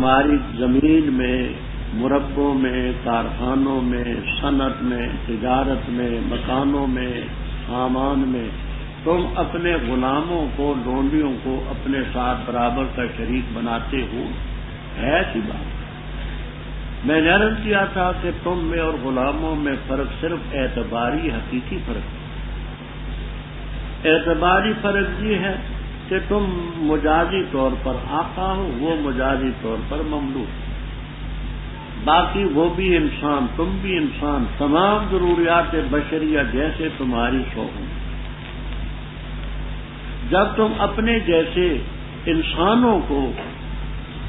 تمہاری زمین میں، مربوں میں، کارخانوں میں، صنعت میں، تجارت میں، مکانوں میں، سامان میں تم اپنے غلاموں کو، لونڈیوں کو اپنے ساتھ برابر کا شریک بناتے ہو، ہے ایسی بات؟ میں نے عرض کیا تھا کہ تم میں اور غلاموں میں فرق صرف اعتباری حقیقی فرق ہے۔ اعتباری فرق یہ ہے کہ تم مجازی طور پر آقا ہو، وہ مجازی طور پر مملوک، باقی وہ بھی انسان، تم بھی انسان، تمام ضروریات بشریہ جیسے تمہاری شوق ہیں۔ جب تم اپنے جیسے انسانوں کو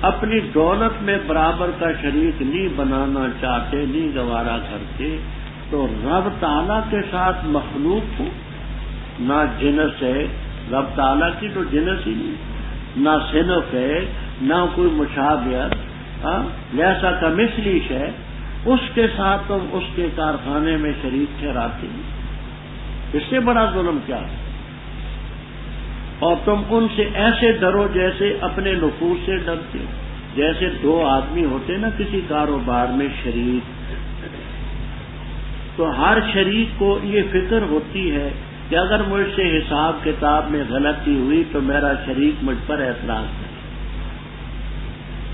اپنی دولت میں برابر کا شریک نہیں بنانا چاہتے، نہیں گوارا کرتے، تو رب تعالیٰ کے ساتھ مخلوق کو نہ جنس ہے، رب تعالیٰ کی تو جنس ہی نہیں، نہ صنف ہے، نہ کوئی مشابہت، جیسا کا مثلی ہے، اس کے ساتھ تم اس کے کارخانے میں شریک ٹھہراتے ہیں۔ اس سے بڑا ظلم کیا ہے؟ اور تم ان سے ایسے ڈرو جیسے اپنے نفوس سے ڈرتے، جیسے دو آدمی ہوتے نا کسی کاروبار میں شریک، تو ہر شریک کو یہ فکر ہوتی ہے کہ اگر مجھ سے حساب کتاب میں غلطی ہوئی تو میرا شریک مجھ پر اعتراض کرے،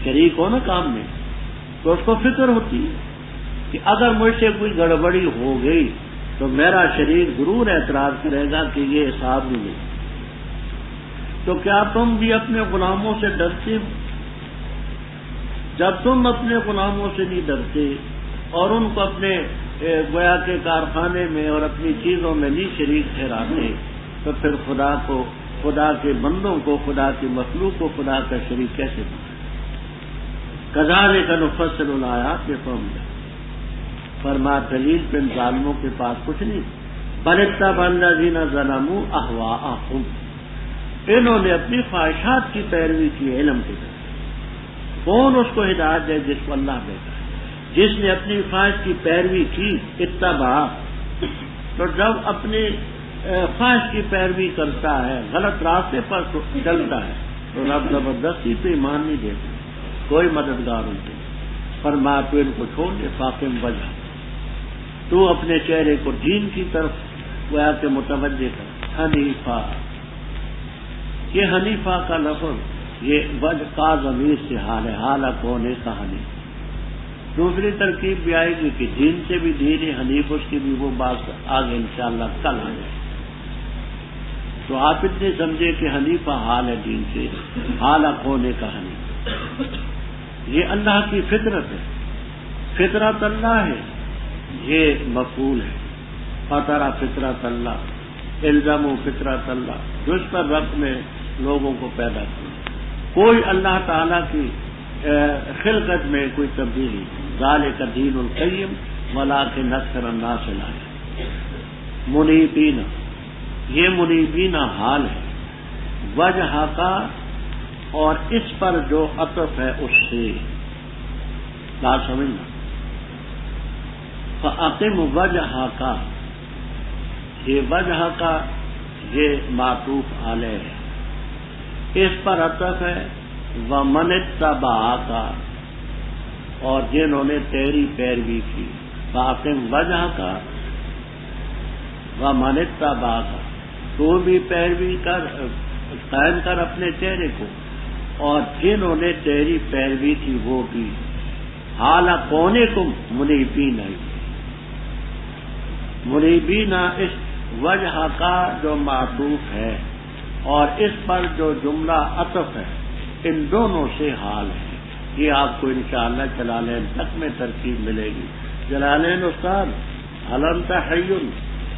شریک ہو نا کام میں، تو اس کو فکر ہوتی ہے کہ اگر مجھ سے کوئی گڑبڑی ہو گئی تو میرا شریک ضرور اعتراض کرے گا کہ یہ حساب نہیں لے۔ تو کیا تم بھی اپنے غلاموں سے ڈرتے ہو؟ جب تم اپنے غلاموں سے نہیں ڈرتے اور ان کو اپنے گویا کے کارخانے میں اور اپنی چیزوں میں نہیں شریک ٹھہراتے، تو پھر خدا کو، خدا کے بندوں کو، خدا کی مخلوق کو خدا کا شریک کیسے بنا؟ کذالک نفصل الآیات لقوم یعلمون۔ فرما دلیل پہ ظالموں کے پاس کچھ نہیں، بل اتبع الذین ظلموا اہواءہم، انہوں نے اپنی خواہشات کی پیروی کی علم کے ذریعے۔ کون اس کو ہدایت دے؟ جس کو اللہ دیتا ہے۔ جس نے اپنی خواہش کی پیروی کی، اتباع، تو جب اپنی خواہش کی پیروی کرتا ہے، غلط راستے پر چلتا ہے، تو رب زبردستی پہ ایمان نہیں دیتا، کوئی مددگار ان کے۔ فرمایا تو ان کو چھوڑ دے، فاقم وجہ، تو اپنے چہرے کو دین کی طرف گویا کہ متوجہ کر۔ حنیفہ، یہ حنیفہ کا لفظ یہ وجہ کا ضمیر سے حال ہے، حالک ہونے کا حنیف۔ دوسری ترکیب بھی آئے گی کہ دین سے بھی دین حنیف، اس کی بھی وہ بات آگے انشاءاللہ کل آ جائے۔ تو آپ اتنے سمجھے کہ حنیفہ حال ہے دین سے، حالک ہونے کا حنیف۔ یہ اللہ کی فطرت ہے، فطرت اللہ ہے، یہ مفعول ہے، فطر فطرت اللہ، الزموا فطرت اللہ، جو اس پر رب نے لوگوں کو پیدا کیا۔ کوئی اللہ تعالیٰ کی خلقت میں کوئی تبدیلی، ذالک الدین القیم ولکن اکثر الناس لا یعلمون۔ منیبین، یہ منیبین حال ہے، وجہ کا اور اس پر جو عطف ہے اس سے لا سمجھنا۔ فاقم وجہ کا، یہ وجہ کا یہ معطوف علیہ ہے، اس پر عطف ہے ومن اتبع کا، اور جنہوں نے تیری پیروی کی، فاقم وجہ کا ومن اتبع کا، تو بھی پیروی کر، قائم کر اپنے چہرے کو، اور جنہوں نے تیری پیروی کی وہ بھی، حالک کونکم منیبین، منیبین اس وجہ کا جو معطوف ہے اور اس پر جو جملہ عطف ہے، ان دونوں سے حال ہے۔ یہ آپ کو انشاءاللہ جلالین تک میں ترکیب ملے گی۔ جلالین استاد هل انت حی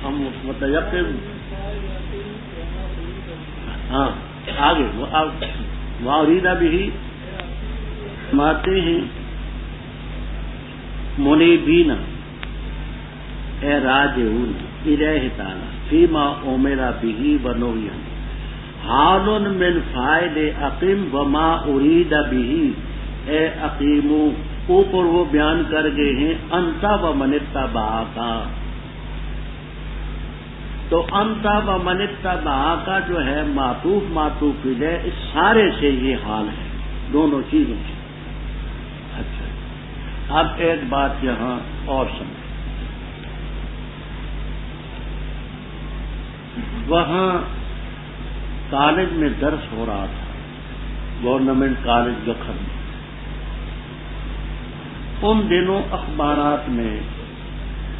ہم متیقن، ہاں آگے واریدہ بھی ماتے ہیں منیبین اے راجعون الیہ تعالی فیما امر به ونهی حال من فاعل اقیم وما ارید به، اے اقیمو اوپر وہ بیان کر گئے ہیں انت ومن اتبعک، تو انت ومن اتبعک جو ہے معطوف الیہ، اس سارے سے یہ حال ہے، دونوں چیزوں سے۔ اچھا، اب ایک بات یہاں اور سمجھ، وہاں کالج میں درس ہو رہا تھا، گورنمنٹ کالج گکھر میں، ان دنوں اخبارات میں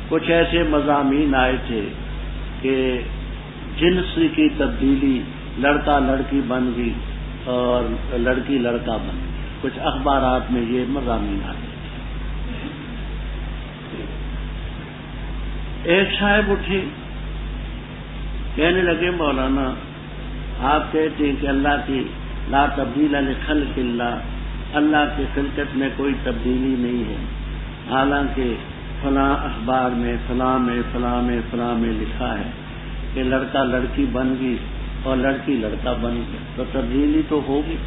کچھ ایسے مضامین آئے تھے کہ جنس کی تبدیلی، لڑکا لڑکی بن گئی اور لڑکی لڑکا بن گئی، کچھ اخبارات میں یہ مضامین آئے تھے۔ ایک صاحب اٹھے، کہنے لگے مولانا آپ کہتے ہیں کہ اللہ کی لا تبدیل لخلق اللہ، اللہ کی خلقت میں کوئی تبدیلی نہیں ہے، حالانکہ فلاں اخبار میں فلاں میں فلاں میں فلاں میں لکھا ہے کہ لڑکا لڑکی بن گئی اور لڑکی لڑکا بن گئی، تو تبدیلی تو ہوگی۔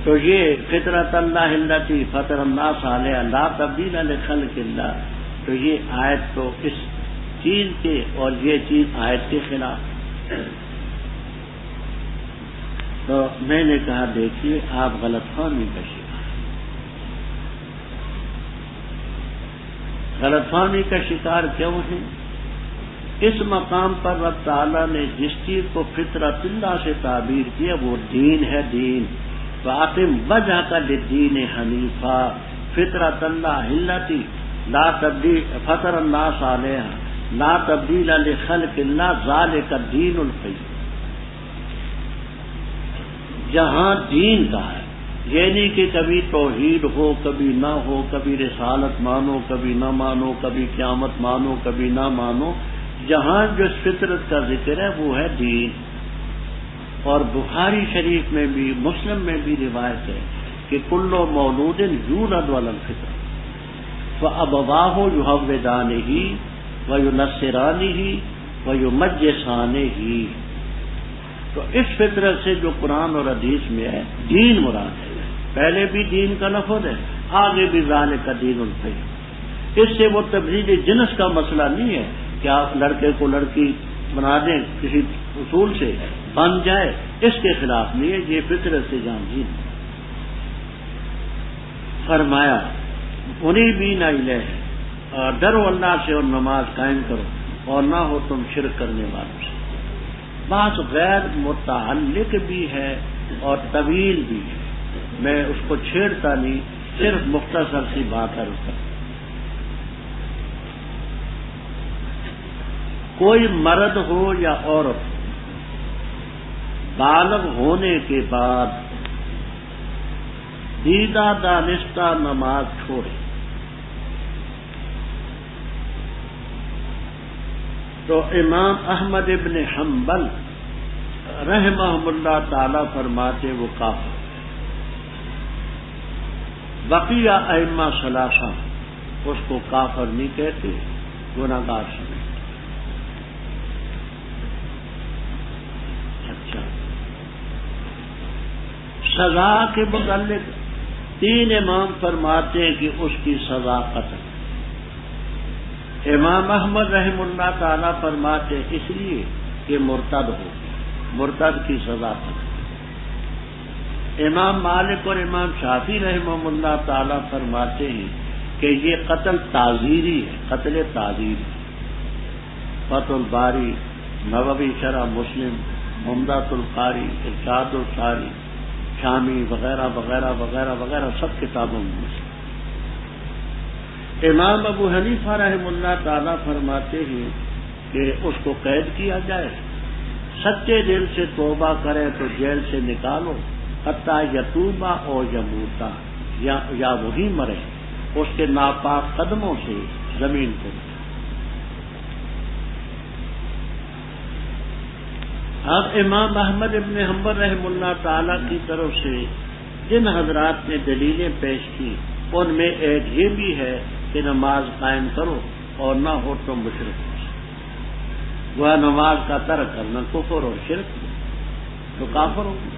تو یہ فطرت اللہ التی فطر الناس علیہا لا تبدیل لخلق اللہ، تو یہ آیت تو اس چیز کے اور یہ چیز آیت کے خلاف۔ تو میں نے کہا دیکھیے آپ غلط فہمی کا شکار، غلط فہمی کا شکار کیوں ہیں؟ اس مقام پر رب تعالیٰ نے جس چیز کو فطرت اللہ سے تعبیر کیا وہ دین ہے، دین فاقم وجہک للدین حنیفا، فطرت اللہ التی لا تبدیل فطر الناس علیہا لا تبدیل لخلق اللہ ذالک الدین القیم، جہاں دین کا ہے، یعنی کہ کبھی توحید ہو کبھی نہ ہو، کبھی رسالت مانو کبھی نہ مانو، کبھی قیامت مانو کبھی نہ مانو، جہاں جو فطرت کا ذکر ہے وہ ہے دین۔ اور بخاری شریف میں بھی مسلم میں بھی روایت ہے کہ کل مولود یولد علی الفطرۃ فابواہ یحودانہ وینصرانہ ویمجسانہ، تو اس فطرت سے جو قرآن اور حدیث میں ہے دین مراد ہے، پہلے بھی دین کا لفظ ہے، آگے بھی ذالک دین القیم۔ اس سے وہ تبدیل جنس کا مسئلہ نہیں ہے کہ آپ لڑکے کو لڑکی بنا دیں کسی اصول سے بن جائے، اس کے خلاف نہیں ہے، یہ فطرت سے جانچین۔ فرمایا منیبین الیہ، اور ڈرو اللہ سے اور نماز قائم کرو اور نہ ہو تم شرک کرنے والوں سے۔ بات غیر متعلق بھی ہے اور طویل بھی ہے، میں اس کو چھیڑتا نہیں، صرف مختصر سی بات عرض کرتا۔ کوئی مرد ہو یا عورت ہو، بالغ ہونے کے بعد دیدہ دانستہ نماز چھوڑے تو امام احمد ابن حنبل رحمہ اللہ تعالی فرماتے وہ کافر، بقیہ ائمہ ثلاثہ اس کو کافر نہیں کہتے، گناہگار سمجھتے۔ اچھا، سزا کے متعلق تین امام فرماتے ہیں کہ اس کی سزا قتل۔ امام احمد رحم اللہ تعالیٰ فرماتے اس لیے کہ مرتد ہو، مرتد کی سزا قتل۔ امام مالک اور امام شافعی رحمہ اللہ تعالیٰ فرماتے ہیں کہ یہ قتل تعزیری ہے، قتل تعزیری۔ فتح الباری، نووی شرح مسلم، عمدۃ القاری، ارشاد القاری، شامی وغیرہ وغیرہ وغیرہ وغیرہ سب کتابوں میں۔ امام ابو حنیفہ رحمہ اللہ تعالیٰ فرماتے ہیں کہ اس کو قید کیا جائے، سچے دل سے توبہ کرے تو جیل سے نکالو، حتیٰ یتوبہ اور یموتا، یا وہی مرے، اس کے ناپاک قدموں سے زمین کو۔ اب امام احمد ابن حنبل رحمہ اللہ تعالیٰ کی طرف سے جن حضرات نے دلیلیں پیش کی ان میں ایک یہ بھی ہے کہ نماز قائم کرو اور نہ ہو تو مشرک ہو، وہ نماز کا ترک کرنا کفر اور شرک تو کافر ہوگا۔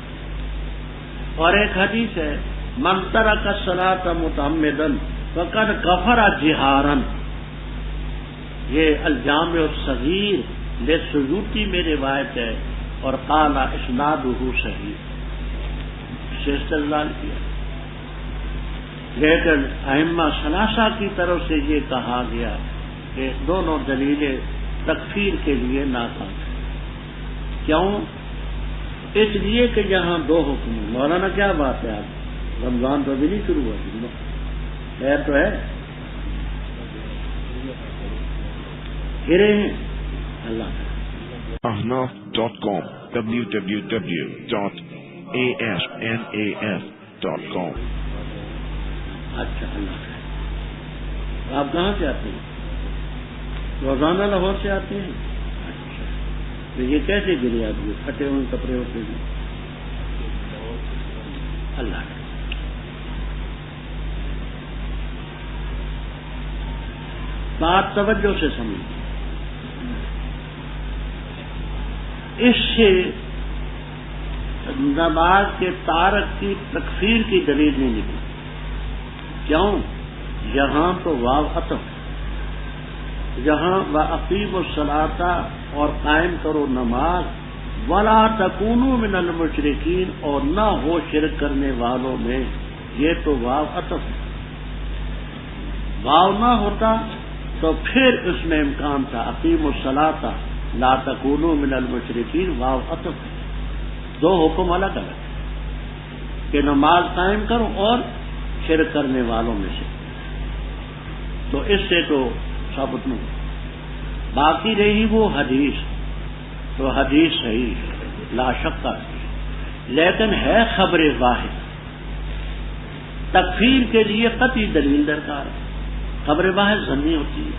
اور ایک حدیث ہے من ترک الصلاۃ متعمدا فقد کفر جہارا، یہ الجامع الصغیر للسیوطی میں روایت ہے اور قال اسنادہ صحیح، سے استدلال کیا، لیکن ائمہ ثلاثہ کی طرف سے یہ کہا گیا کہ دونوں دلیلیں تکفیر کے لیے ناکام ہیں۔ کیوں؟ اس لیے کہ یہاں دو حکم ہیں۔ مولانا کیا بات ہے؟ آپ رمضان تو ابھی نہیں شروع ہوا، خیر تو ہے، گرے ہیں اللہ ahnaf.com www.asnaf.com۔ اچھا اللہ خیر۔ آپ کہاں سے آتے ہیں؟ روزانہ لاہور سے آتے ہیں؟ اچھا، تو یہ کیسے گرے آپ؟ یہ پھٹے ہوئے کپڑے ہوتے ہیں؟ اللہ خیر۔ بات توجہ سے سمجھ، اس سے نماز کے تارک کی تکفیر کی دلیل نہیں نکلی۔ کیوں؟ یہاں تو واو عطف، یہاں وَأَقِیمُوا الصَّلَاةَ اور قائم کرو نماز، وَلَا تَکُونُوا مِنَ الْمُشْرِکِینَ اور نہ ہو شرک کرنے والوں میں، یہ تو واو عطف ہے۔ واو نہ ہوتا تو پھر اس میں امکان تھا اقیموا الصلاۃ لا تکونوا من المشرکین، واو عطف ہے، دو حکم الگ الگ کہ نماز قائم کرو اور شرک کرنے والوں میں سے، تو اس سے تو ثابت نہیں۔ باقی رہی وہ حدیث، تو حدیث صحیح ہے لا شک کا، لیکن ہے خبر واحد، تکفیر کے لیے قطعی دلیل درکار ہے، خبر واحد ظنی ہوتی ہے،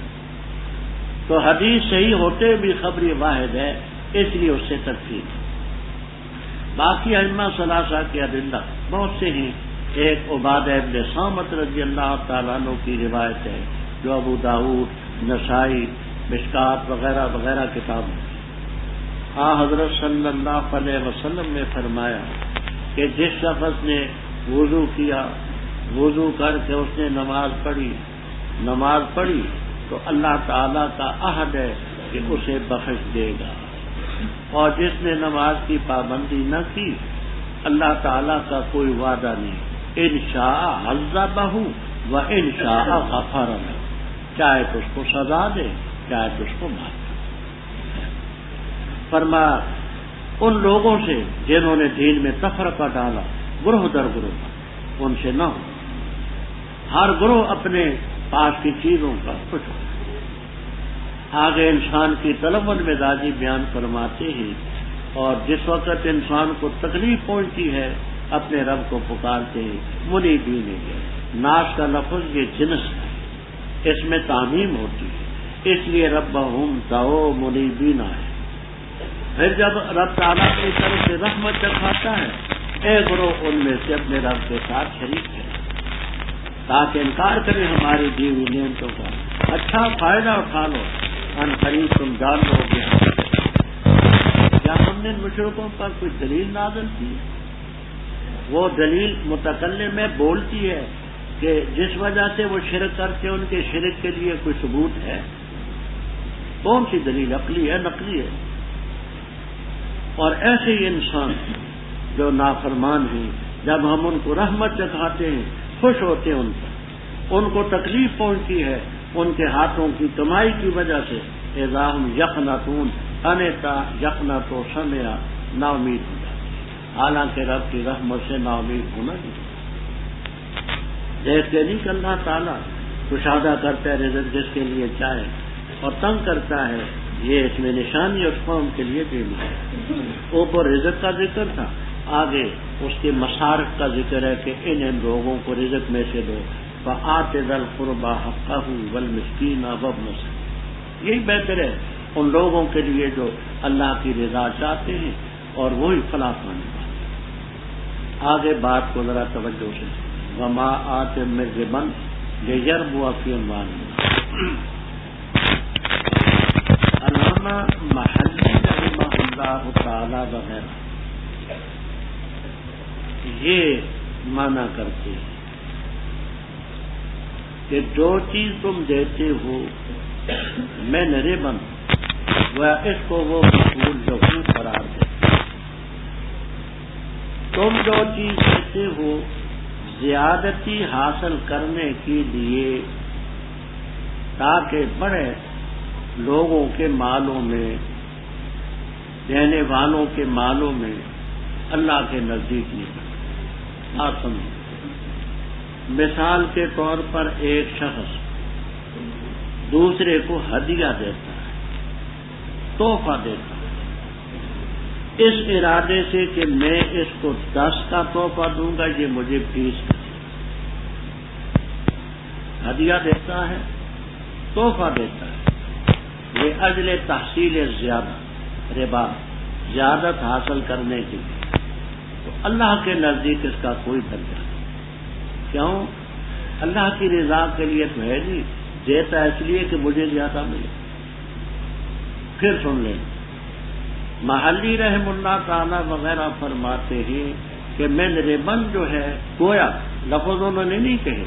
تو حدیث صحیح ہوتے بھی خبر واحد ہے، اس لیے اس سے تکفیر ہے۔ باقی ائمہ ثلاثہ کے ادلہ بہت سے ہیں، ایک عبادہ ابن صامت رضی اللہ تعالیٰ عنہ کی روایت ہے جو ابو داؤد، نسائی، مشکات وغیرہ وغیرہ کتاب میں، حضرت صلی اللہ علیہ وسلم نے فرمایا کہ جس شخص نے وضو کیا، وضو کر کے اس نے نماز پڑھی تو اللہ تعالیٰ کا عہد ہے کہ اسے بخش دے گا، اور جس نے نماز کی پابندی نہ کی اللہ تعالیٰ کا کوئی وعدہ نہیں، ان شاء عذبہ و ان شاء غفر لہ، چاہے تو اس کو سزا دے چاہے تو اس کو معاف دے۔ فرمایا ان لوگوں سے جنہوں نے دین میں تفرقہ ڈالا گروہ در گروہ، ان سے نہ ہو، ہر گروہ اپنے پاس کی چیزوں کا کچھ ہو۔ آگے انسان کی تلون مزاجی بیان فرماتے ہیں، اور جس وقت انسان کو تکلیف پہنچتی ہے اپنے رب کو پکارتے ہیں منیبین ہے، ناس کا لفظ یہ جنس ہے، اس میں تعمیم ہوتی ہے، اس لیے ربہم دعو منیبین ہے۔ پھر جب رب تعالیٰ کی طرف سے رحمت چکھاتا ہے، اے گروہ ان میں سے اپنے رب کے ساتھ شریک ہے تاکہ انکار کریں ہماری دی ہوئی نعمتوں کا، اچھا فائدہ اٹھا لو، ان قریب تم جان لو گے۔ کیا ہم نے مشرکوں پر کوئی دلیل نازل کی؟ وہ دلیل متکلم میں بولتی ہے کہ جس وجہ سے وہ شرک کرتے ان کے شرک کے لیے کوئی ثبوت ہے؟ کون سی دلیل؟ عقلی ہے نقلی ہے؟ اور ایسے ہی انسان جو نافرمان ہیں، جب ہم ان کو رحمت چکھاتے ہیں خوش ہوتے ہیں، ان کو تکلیف پہنچتی ہے ان کے ہاتھوں کی کمائی کی وجہ سے، اذا ہم یقنطون انتا یقنط و سمع، نا امید ہو جاتی ہے، حالانکہ رب کی رحمت سے نا امید ہونا نہیں۔ دیکھتے نہیں کہ اللہ تعالیٰ کشادہ کرتا ہے رزق جس کے لیے چاہے اور تنگ کرتا ہے، یہ اس میں نشانی اس قوم کے لیے بھی ہے۔ اوپر رزق کا ذکر تھا، آگے اس کے مصارف کا ذکر ہے کہ ان لوگوں کو رزق میں سے دو، فآت ذی القربى حقہ والمسکین وابن السبیل، یہی بہتر ہے ان لوگوں کے لیے جو اللہ کی رضا چاہتے ہیں اور وہی فلاح پانے والے۔ آگے بات کو ذرا توجہ سے، وما آتم من ربا لیربو فی اموال الناس۔ علامہ محلی رحمہ اللہ تعالی وغیرہ یہ مانا کرتے ہیں کہ جو چیز تم دیتے ہو میں نرے بند وہ اس کو وہ مقبول لہو قرار دے، تم جو چیز دیتے ہو زیادتی حاصل کرنے کے لیے تاکہ بڑے لوگوں کے مالوں میں، دینے والوں کے مالوں میں اللہ کے نزدیک نہیں بڑھے۔ بات سمجھو، مثال کے طور پر ایک شخص دوسرے کو ہدیہ دیتا ہے، تحفہ دیتا ہے، اس ارادے سے کہ میں اس کو 10 کا تحفہ دوں گا، یہ مجھے 20 کا ہدیہ دیتا ہے، تحفہ دیتا ہے، یہ اجل تحصیل زیادہ ربا، زیادت حاصل کرنے کے لیے، تو اللہ کے نزدیک اس کا کوئی درجہ نہیں۔ کیوں؟ اللہ کی رضا کے لیے تو ہے نہیں، دیتا ہے اس لیے کہ مجھے زیادہ ملے۔ پھر سن لیں، محلی رحم اللہ تعالی وغیرہ فرماتے ہیں کہ من ربن جو ہے، گویا لفظ انہوں نے نہیں کہے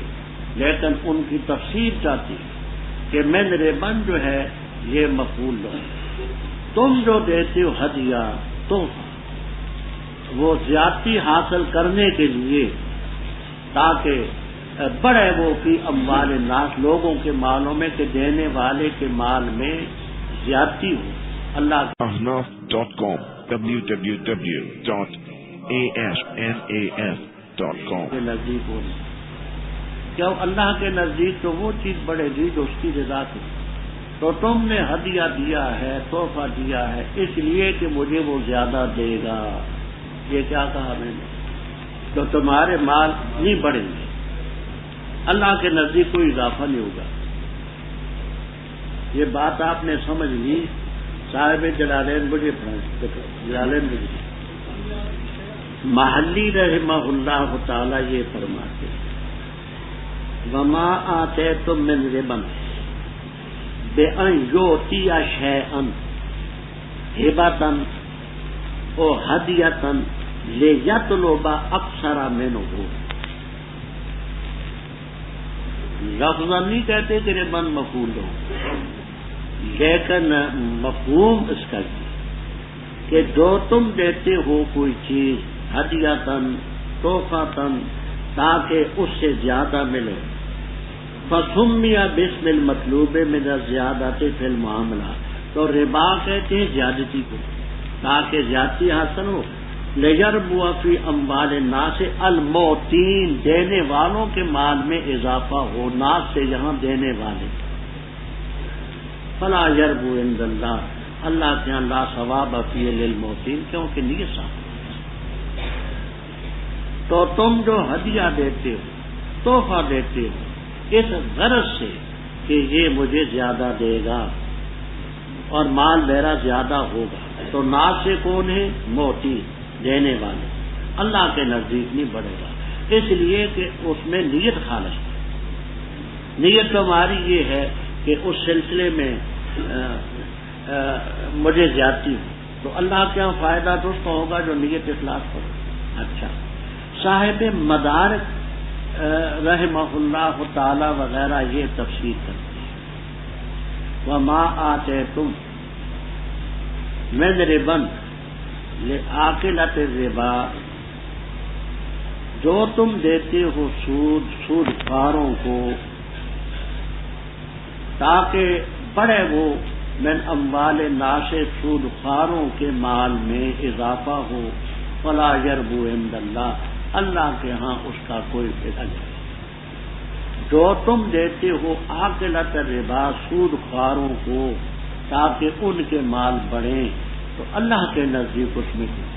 لیکن ان کی تفسیر چاہتی ہے کہ من ربن جو ہے یہ مفعول لو، تم جو دیتے ہو ہدیہ تحفہ، وہ زیادتی حاصل کرنے کے لیے تاکہ بڑے وہ کی اموال الناس، لوگوں کے مالوں میں کہ دینے والے کے مال میں زیادتی ہو۔ اللہ ahnaf.com www.ahnaf.com کے نزدیک ہو، کیوں؟ اللہ کے نزدیک تو وہ چیز بڑھے گی جو اس کی رضا کی۔ تو تم نے ہدیہ دیا ہے، تحفہ دیا ہے، اس لیے کہ مجھے وہ زیادہ دے گا۔ یہ کیا کہا میں نے؟ تو تمہارے مال نہیں بڑھیں گے، اللہ کے نزدیک کوئی اضافہ نہیں ہوگا۔ یہ بات آپ نے سمجھ لی۔ صاحب جلالین مجھے جلالین مجھے محلی رحمہ اللہ تعالی یہ فرماتے ہیں، وما آتیتم من ربا بأن یؤتی شیئا ہبۃ او ہدیۃ لیطلب اکثر منہ، لفظاً نہیں کہتے کہ ربن مفعول ہو، لیکن مفہوم اس کا یہ کہ جو تم دیتے ہو کوئی چیز ہدیۃً تحفۃً تاکہ اس سے زیادہ ملے، فسمی باسم المطلوب من الزیادۃ فی المعاملات، تو ربا کہتے ہیں زیادتی کو، تاکہ زیادتی حاصل ہو، لیربو فی اموال الناس المعطین، دینے والوں کے مال میں اضافہ ہو، ناس سے یہاں دینے والے، فلا یربو عند اللہ، اللہ کے یہاں لا ثواب فی للمعطین، کیونکہ نیت صاف۔ تو تم جو ہدیہ دیتے ہو، تحفہ دیتے ہو، اس غرض سے کہ یہ مجھے زیادہ دے گا اور مال میرا زیادہ ہوگا، تو ناز سے کون ہے؟ معطی، دینے والے، اللہ کے نزدیک نہیں بڑھے گا، اس لیے کہ اس میں نیت خالص ہے۔ نیت ہماری یہ ہے کہ اس سلسلے میں مجھے زیادتی ہو، تو اللہ کے یہاں فائدہ تو اس کو ہوگا جو نیت اخلاص کرو۔ اچھا، صاحب مدارک رحمہ اللہ تعالی وغیرہ یہ تفسیر کرتے ہیں، وما آتیتم من ربا لآکلۃ الربا، جو تم دیتے ہو سود خواروں کو تاکہ بڑھے وہ من اموال الناس، سود خواروں کے مال میں اضافہ ہو، فلا یربو عند اللہ، اللہ کے ہاں اس کا کوئی اجر نہیں۔ جو تم دیتے ہو آکلۃ الربا، سود خواروں کو تاکہ ان کے مال بڑھیں، تو اللہ کے نزدیک اس میں کچھ،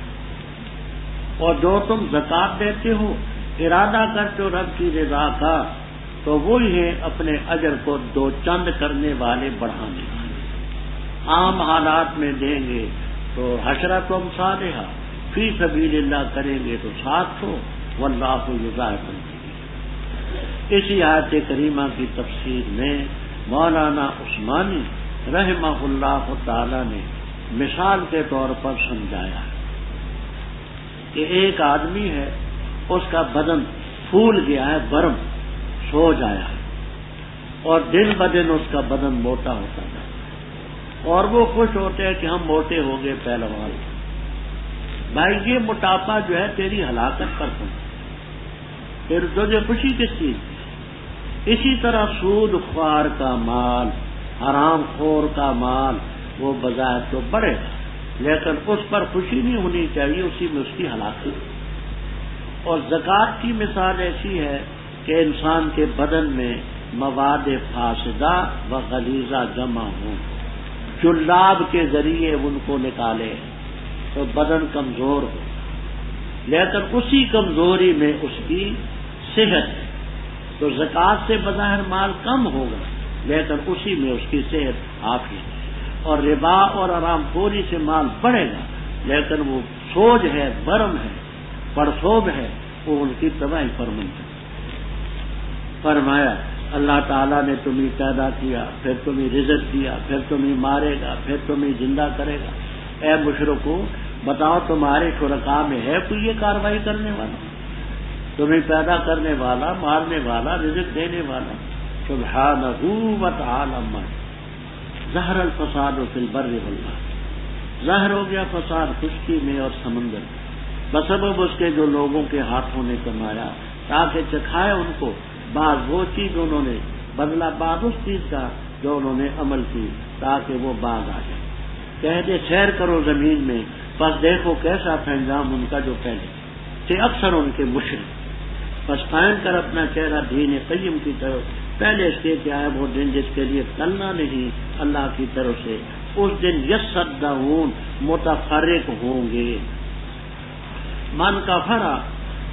اور جو تم زکوٰۃ دیتے ہو ارادہ کرتے ہو رب کی رضا کا، تو وہی ہیں اپنے اجر کو دو چند کرنے والے بڑھانے والے۔ عام حالات میں دیں گے تو حشرۃ امثالھا، فی سبیل اللہ کریں گے تو 700، واللہ یضاعف لمن یشاء۔ اسی آیت کریمہ کی تفسیر میں مولانا عثمانی رحمہ اللہ تعالی نے مثال کے طور پر سمجھایا کہ ایک آدمی ہے، اس کا بدن پھول گیا ہے، برم سوج آیا ہے، اور دن بدن اس کا بدن موٹا ہوتا جاتا ہے، اور وہ خوش ہوتے ہیں کہ ہم موٹے ہو گئے، پہلوان بھائی یہ موٹاپا جو ہے تیری ہلاکت پر پہنچا، پھر تجھے خوشی کس چیز کی؟ اسی طرح سود خوار کا مال، حرام خور کا مال وہ بظاہر تو بڑھے گا، لیکن اس پر خوشی نہیں ہونی چاہیے، اسی میں اس کی ہلاکت۔ اور زکوٰۃ کی مثال ایسی ہے کہ انسان کے بدن میں مواد فاسدہ و غلیظہ جمع ہوں، جلاب کے ذریعے ان کو نکالے تو بدن کمزور ہو، لیکن اسی کمزوری میں اس کی صحت ہے، تو زکوٰۃ سے بظاہر مال کم ہوگا لیکن اسی میں اس کی صحت عافیت ہے۔ اور ربا اور حرام خوری سے مال بڑھے گا لیکن وہ سوج ہے، برم ہے، پرسوب ہے، وہ ان کی تباہی پر منتظر۔ فرمایا اللہ تعالیٰ نے تمہیں پیدا کیا، پھر تمہیں رزق دیا، پھر تمہیں مارے گا، پھر تمہیں زندہ کرے گا۔ اے مشرکو بتاؤ تمہارے شرکاء میں ہے کوئی یہ کارروائی کرنے والا؟ تمہیں پیدا کرنے والا، مارنے والا، رزق دینے والا سبحانہ و تعالی عما ظہر الفساد فی البر والبحر، ظاہر ہو گیا فساد خشکی میں اور سمندر میں بسبب اس کے جو لوگوں کے ہاتھوں نے کمایا، تاکہ چکھائے ان کو بعض وہ چیز انہوں نے بدلا بعض اس چیز کا جو انہوں نے عمل کی، تاکہ وہ باز آ جائے۔ کہہ دے سیر کرو زمین میں، پس دیکھو کیسا تھا انجام ان کا جو پہلے تھے اکثر ان کے مشرک۔ پس قائم کر اپنا چہرہ دین قیم کی طرف، پہلے اس کے کہ آئے وہ دن جس کے لیے ٹلنا نہیں اللہ کی طرف سے، اس دن یصدعون متفرق ہوں گے۔ من کفر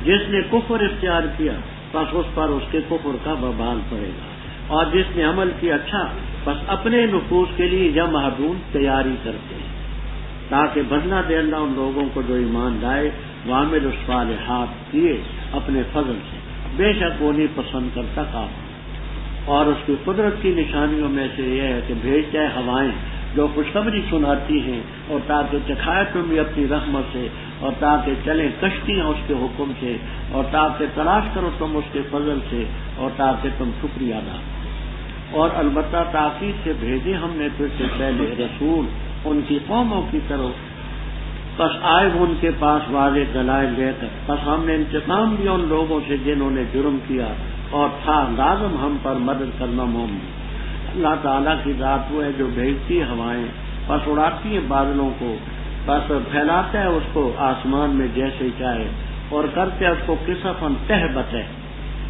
جس نے کفر اختیار کیا پس اس پر اس کے کفر کا وبال پڑے گا، اور جس نے عمل کیا اچھا پس اپنے نفوس کے لیے یمہدون تیاری کرتے ہیں تاکہ بدلہ دے اللہ ان لوگوں کو جو ایمان لائے وعملوا الصالحات کیے اپنے فضل سے، بے شک وہ نہیں پسند کرتا کام۔ اور اس کی قدرت کی نشانیوں میں سے یہ ہے کہ بھیجتا ہے ہوائیں جو خوشخبری سناتی ہیں، اور تاکہ چکھائے تمہیں اپنی رحمت سے، اور تاکہ چلیں کشتیاں اس کے حکم سے، اور تاکہ تلاش کرو تم اس کے فضل سے، اور تاکہ تم شکریہ ادا کرو۔ اور البتہ تاکید سے بھیجے ہم نے تجھ سے پہلے رسول ان کی قوموں کی طرف، پس آئے وہ ان کے پاس واضح دلائل لے کر، پس ہم نے انتقام لیا ان لوگوں سے جنہوں نے جرم کیا، اور تھا لازم ہم پر مدد کرنا مومن۔ اللہ تعالیٰ کی ذات وہ ہے جو بھیجتی ہے ہوائیں، پس اڑاتی ہے بادلوں کو، پس پھیلاتا ہے اس کو آسمان میں جیسے چاہے، اور کرتے ہے اس کو کسفن تہ بتہ،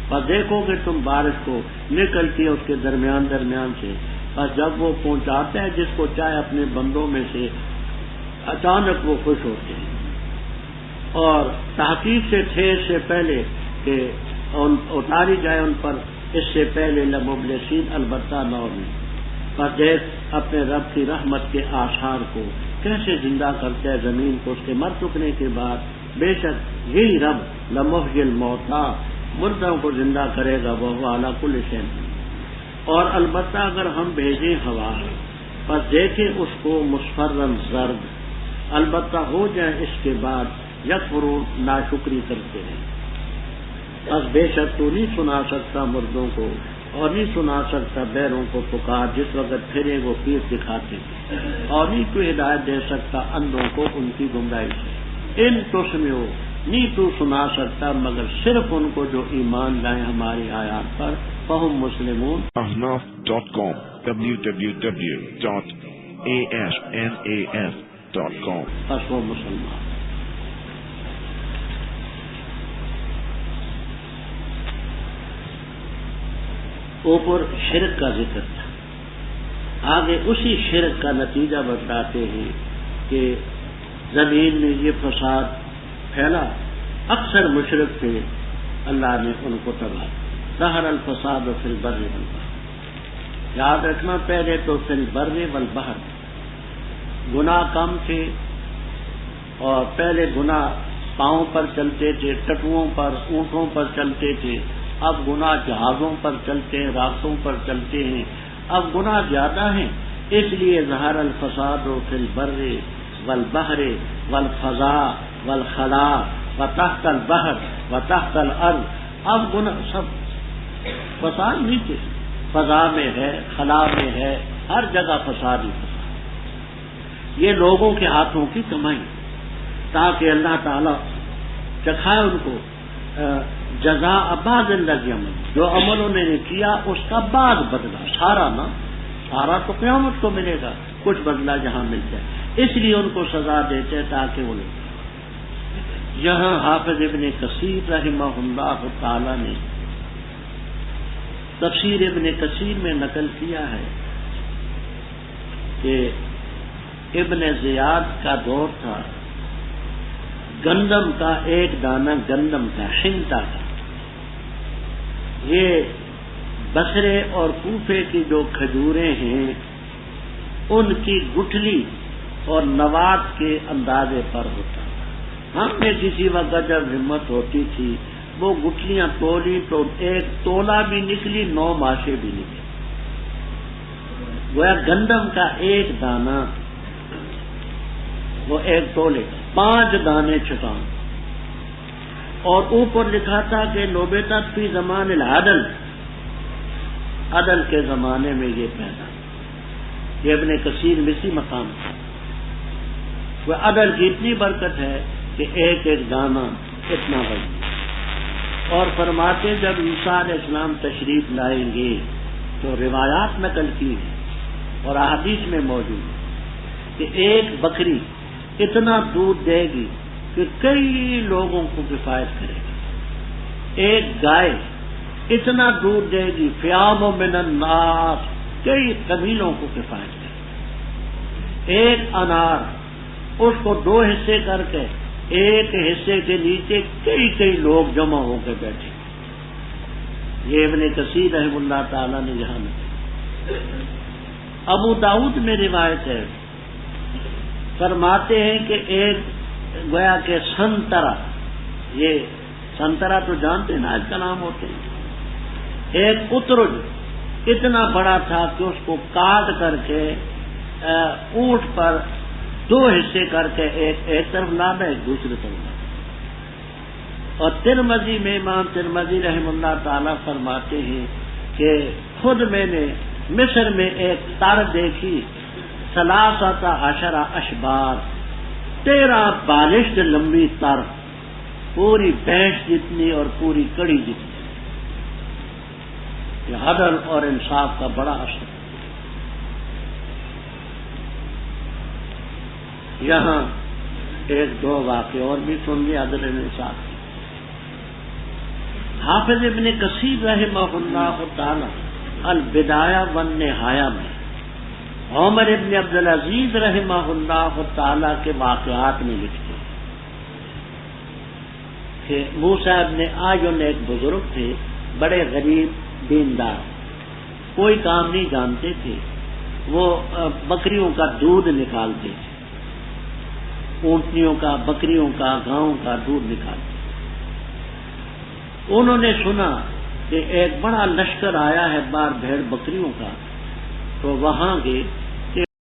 پس دیکھو گے تم بارش کو نکلتی ہے اس کے درمیان سے، پس جب وہ پہنچاتا ہے جس کو چاہے اپنے بندوں میں سے، اچانک وہ خوش ہوتے ہیں۔ اور تحقیق سے تھے اس سے پہلے کہ اتاری جائے ان پر اس سے پہلے لمبلسین البتہ نو میں، پر دیکھ اپنے رب کی رحمت کے آثار کو کیسے زندہ کرتا ہے زمین کو اس کے مر چکنے کے بعد، بے شک یہی رب لمحی الموتیٰ مردوں کو زندہ کرے گا، وہ اعلیٰ کل شیء۔ اور البتہ اگر ہم بھیجیں ہوا پس دیکھیں اس کو مصفرن زرد، البتہ ہو جائے اس کے بعد یکفرون ناشکری کرتے ہیں، بس بے شک تو نہیں سنا سکتا مردوں کو اور نہیں سنا سکتا بیروں کو پکار جس وقت پھرے وہ پیٹ دکھاتے، اور نہیں تو ہدایت دے سکتا اندھوں کو ان کی گمراہی سے، ان تسمعوا نہیں تو سنا سکتا مگر صرف ان کو جو ایمان لائیں ہماری آیات پر، فہم مسلمون۔ ahnaf.com www.ahnaf.com بس وہ مسلمان۔ اوپر شرک کا ذکر تھا، آگے اسی شرک کا نتیجہ بتلاتے ہیں کہ زمین میں یہ فساد پھیلا، اکثر مشرک تھے، اللہ نے ان کو تباہ کیا۔ ظہر الفساد فی البر والبحر، یاد رکھنا پہلے تو فی البر والبحر گناہ کم تھے، اور پہلے گناہ پاؤں پر چلتے تھے، ٹٹوؤں پر، اونٹوں پر چلتے تھے، اب گناہ جہازوں پر چلتے ہیں، راستوں پر چلتے ہیں، اب گناہ زیادہ ہیں، اس لیے ظہر الفساد فی البر والبحر والفضاء والخلاء وتحت البحر وتحت الارض، اب گناہ سب فساد نیچے فضا میں ہے، خلا میں ہے، ہر جگہ فساد ہی فساد، یہ لوگوں کے ہاتھوں کی کمائی۔ تاکہ اللہ تعالیٰ چکھائے ان کو جزا بعض الذی عمل، جو عمل انہوں نے کیا اس کا بعض بدلہ، سارا نہ، سارا تو قیامت کو ملے گا، کچھ بدلہ جہاں مل جائے، اس لیے ان کو سزا دیتے تاکہ وہ لوگ۔ یہاں حافظ ابن کثیر رحمہ اللہ تعالی نے تفسیر ابن کثیر میں نقل کیا ہے کہ ابن زیاد کا دور تھا، گندم کا ایک دانہ، گندم کا حنطہ کا، یہ بصرے اور کوفے کی جو کھجوریں ہیں ان کی گٹھلی اور نوات کے اندازے پر ہوتا۔ ہم نے کسی وقت جب ہمت ہوتی تھی وہ گٹھلیاں تولی تو ایک تولا بھی نکلی، 9 ماشے بھی نکلی۔ گویا گندم کا ایک دانہ وہ ایک تولے، 5 دانے چھٹان، اور اوپر لکھا تھا کہ نوبتت فی زمان العدل، عدل کے زمانے میں یہ پیدا۔ یہ ابن کثیر مسی مقام تھا۔ وہ عدل کی اتنی برکت ہے کہ ایک ایک دانہ اتنا بڑھ، اور فرماتے جب عیسیٰ علیہ السلام تشریف لائیں گے تو روایات نقل کی اور احادیث میں موجود ہے کہ ایک بکری اتنا دودھ دے گی کہ کئی لوگوں کو کفایت کرے گی، ایک گائے اتنا دودھ دے گی فیام من الناس، کئی قبیلوں کو کفایت کرے گی، ایک انار اس کو 2 حصے کر کے ایک حصے کے نیچے کئی لوگ جمع ہو کے بیٹھے۔ یہ ابن کثیر رحمہ اللہ تعالی نے یہاں میں۔ ابو داؤد میں روایت ہے، فرماتے ہیں کہ ایک گویا کہ سنترا، یہ سنترا تو جانتے ہیں نا، آج کا نام ہوتے ہیں، ایک اترج اتنا بڑا تھا کہ اس کو کاٹ کر کے اونٹ پر 2 حصے کر کے ایک طرف لانا، ایک دوسری طرف لانا۔ اور ترمذی میں امام ترمذی رحمہ اللہ تعالیٰ فرماتے ہیں کہ خود میں نے مصر میں ایک تر دیکھی، 13 اشبار، 13 بالشت لمبی تر، پوری بھینس جتنی اور پوری کڑی جتنی۔ یہ عدل اور انصاف کا بڑا اثر۔ یہاں 1-2 واقعے اور بھی سن لیا عدل انصاف۔ حافظ ابن کثیر رحمہ اللہ تعالی البدایہ والنہایہ میں عمر ابن عبدالعزیز رحمہ اللہ تعالی کے واقعات میں لکھتے ہیں کہ موسیٰ ابن آیون ایک بزرگ تھے، بڑے غریب دیندار، کوئی کام نہیں جانتے تھے، وہ بکریوں کا دودھ نکالتے تھے، اونٹنیوں کا، بکریوں کا، گاؤں کا دودھ نکالتے۔ انہوں نے سنا کہ ایک بڑا لشکر آیا ہے بار بھیڑ بکریوں کا، تو وہاں گئے